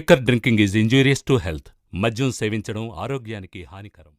Liquor drinking is injurious to health. మద్యం సేవించడం ఆరోగ్యానికి హానికరం.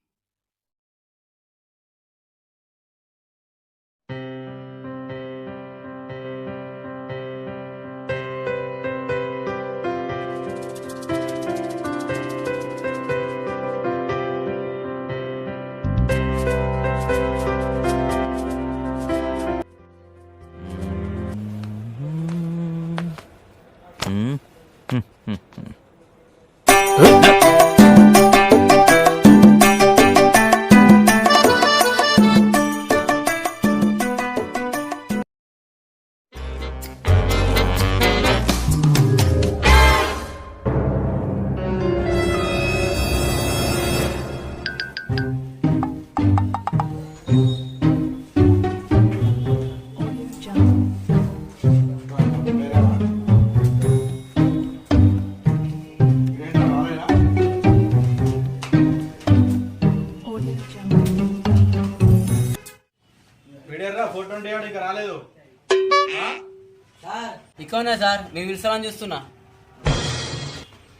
ఇక్కడనే సార్ మీరు పిలుస్తామని చూస్తున్నా.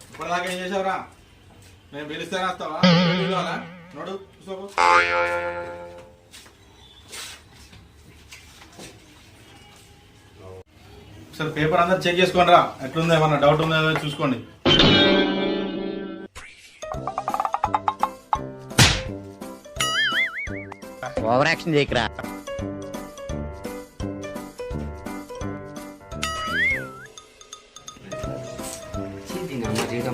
ఇప్పటిదాకా ఏం చేసావురా? మేము పిలిస్తేనే వస్తావా? నోడు సార్ పేపర్ అందరు చెక్ చేసుకోండి రా. ఎట్లుందో ఏమన్నా డౌట్ ఉందో చూసుకోండి. ఓవర్ యాక్షన్ చేయకరా.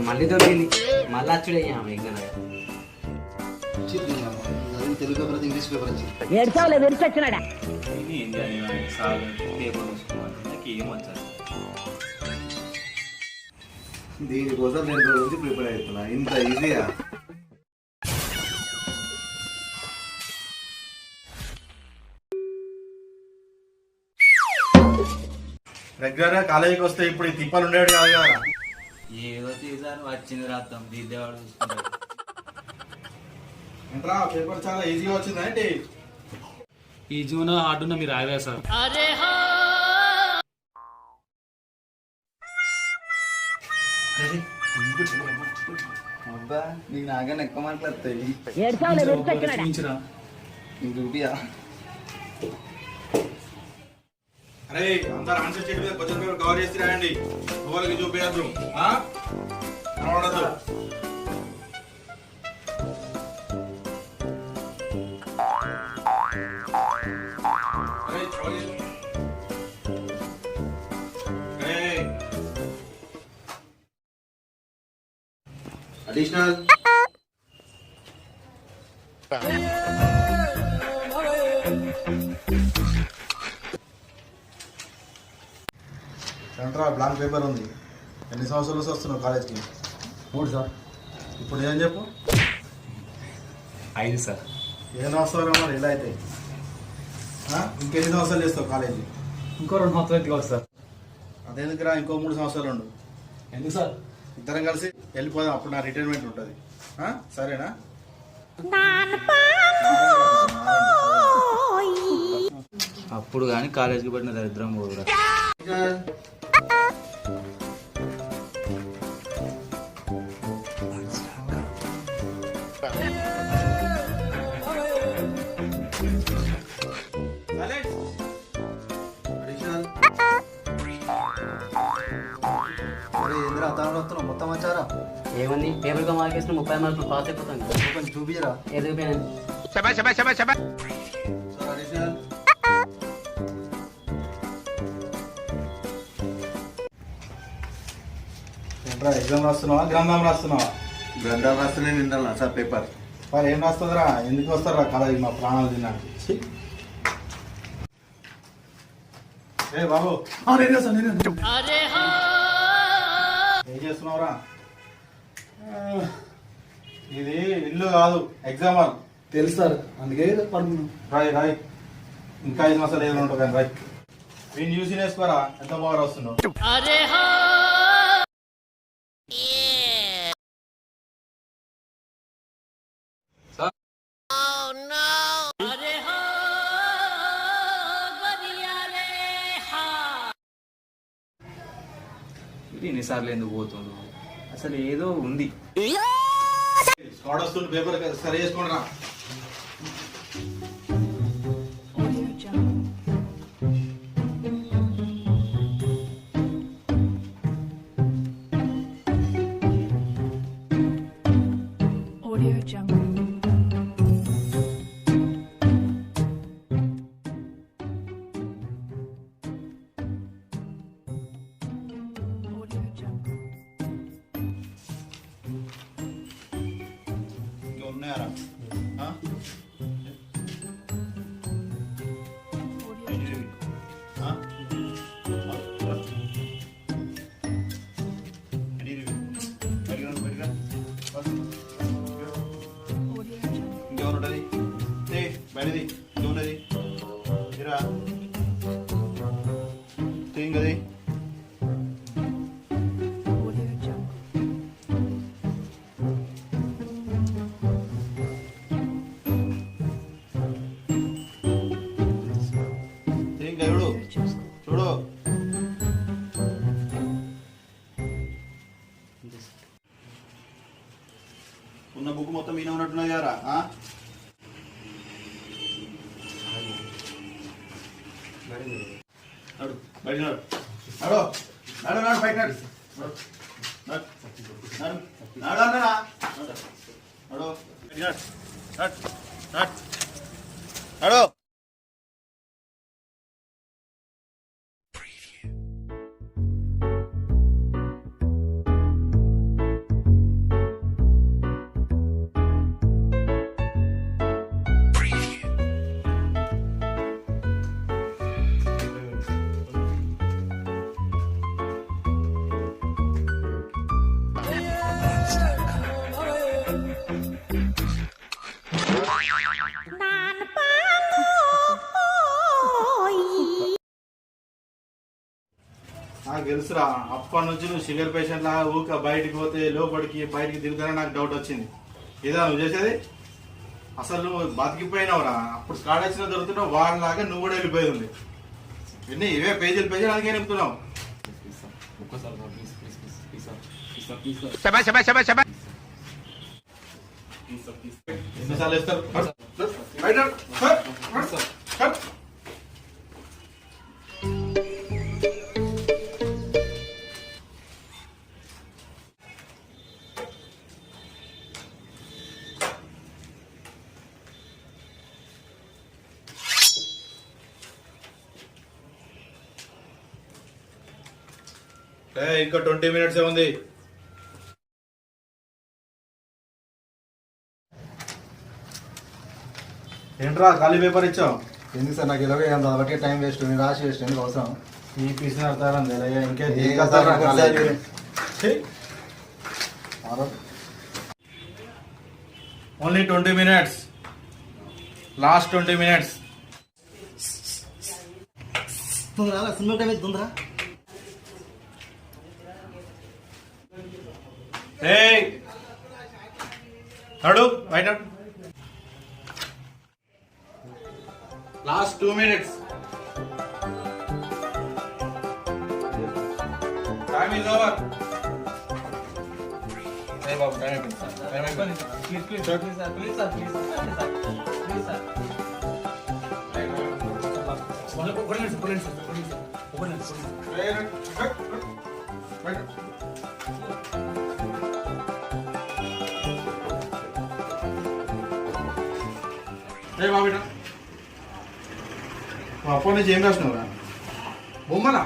మళ్ళీ దొరికింది. మళ్ళీ వచ్చుడయ్యా తెలుగు పేపర్ ఇంగ్లీష్ పేపర్ దీనికోసం 2 రోజుల నుంచి ప్రిపేర్ అవుతున్నా. ఇంత ఈజీయా? రెగ్యులర్ గా కాలేజీకి వస్తే ఇప్పుడు ఈ తిప్పలు ఉండేవాడు కాదు కదా. ఏదో తీసారు వచ్చింది రాద్దాం దీదేవాడు చూసుకుంటాడు. ఏంట్రా పేపర్ చాలా ఈజీగా వచ్చింది ఏంటి? ఈజీగా హార్డున్నా మీరు రాయవే సార్. అబ్బా నీకు నాకన్నా ఎక్కువ మార్కులు వస్తాయి. నీకు చూపియా? అరే అందరు ఆన్సర్ షీట్ మీద క్వశ్చన్ పేపర్ కవర్ చేసి రాయండి. ఎవరికి చూపించద్దు, కనబడద్దు. అడిషనల్ సెంట్రా బ్లాంక్ పేపర్ ఉంది. ఎన్ని సంవత్సరాలు వస్తున్నావు కాలేజ్కి? 3 సార్. ఇప్పుడు ఏం చెప్పు? 5 సార్. ఏ సంవత్సరం మరి ఇలా అయితే ఇంకెన్ని సంవత్సరాలు చేస్తావు కాలేజీ? ఇంకో 2 సంవత్సరాలు కావచ్చు సార్. అదేందుకురా ఇంకో 3 సంవత్సరాలు ఉండు. ఎందుకు సార్? ఇద్దరం కలిసి వెళ్ళిపోదాం. అప్పుడు నా రిటైర్మెంట్ ఉంటుంది. సరేనా? అప్పుడు కానీ కాలేజీకి పడిన దరిద్రం కూడా. మొత్తం వచ్చారా? ఏమని పేపర్ గా మార్కేసిన 30 మార్కులు పాస్ అయిపోతాను. కొంచెం చూపిరా. ఎదిగిపోయాను. ఎగ్జామ్ రాస్తున్నావా గ్రంథం రాస్తున్నావా? గ్రంథాలు రాస్తూనే నిండాలి సార్ పేపర్. మరి ఏం రాస్తుందిరా? ఎందుకు వస్తారా కాలేజీ మా ప్రాణాలు తినడానికి? ఏ బాబు ఏం చేస్తున్నావురా? ఇది ఇల్లు కాదు, ఎగ్జామ్ హాల్. తెలుసు సార్, అందుకే పడుతున్నాం. రాయ్ ఇంకా 5 సంవత్సరాలు ఏదైనా ఉంటుంది కానీ రాయ్. వీడిని చూసి నేర్చుకోరా ఎంత బాగా రాస్తున్నావు. ఎన్నిసార్లు ఎందుకు పోతుండు? అసలు ఏదో ఉంది. స్కాడ్ వస్తుంది, పేపర్ సరి చేసుకోండి రా. Audio Jungle. Audio Jungle. Audio Jungle. ఇంకా ఉన్నాయారా? ఆ? Audio ఏంటి Jungle. ఇవి? ఆ? ఏంటి ఇవి? బయటికి రా, బయటికి రా. Audio Jungle. ఇంకెవరు ఉంటుంది? బయటది ఇంకెవరుంటది? ఇరా ఇంకది Audio Jungle. ఇంకా చూడు Audio Jungle. చూడు. ఉన్న బుక్ మొత్తం ఈయన ఉన్నట్టున్నది కదా. నడు బయట నడు నడు నడు నడు బయట నడు నడు నడు నడు అన్నరా నడు బయట నడు నడు నడు. నాకు తెలుసురా, అప్పటి నుంచి నువ్వు షుగర్ పేషెంట్ లా ఊక బయటికి పోతే లోపలికి బయటికి తిరుగుతానే నాకు డౌట్ వచ్చింది. ఇదా నువ్వు చేసేది? అసలు నువ్వు బతికిపోయినావురా. అప్పుడు స్కాడ్ వచ్చిన దొరుకుతున్నావు, వాళ్ళలాగా నువ్వు కూడా వెళ్ళిపోయి ఉంది. ఎన్ని ఇవే పేజీలు అందుకే నింపుతున్నావు. ఎన్నిసార్లు ఇస్తారు? బయట నడు. నడు. ఇంకా 20 minutes ఉంది. ఏంట్రా ఖాళీ పేపర్ ఇచ్చావు? ఎందుకు సార్ నాకు ఇలాగే అలాగే టైం వేస్ట్, నేను రాసి వేస్ట్ ఎందుకు అవసరం? ఈ పీస్ అర్థం ఇంకే ఓన్లీ 20 minutes. Last 20 minutes. తొందర సినిమా టైం అయితే తొందర. నడు బయట. Last 2 minutes. Time is over. బాబు టైం అయిపోయింది సార్. టైం అయిపోయింది. Please sir, please sir, please sir, please sir. బాబు అప్పటి నుంచి ఏం రాసినావురా? బొమ్మలా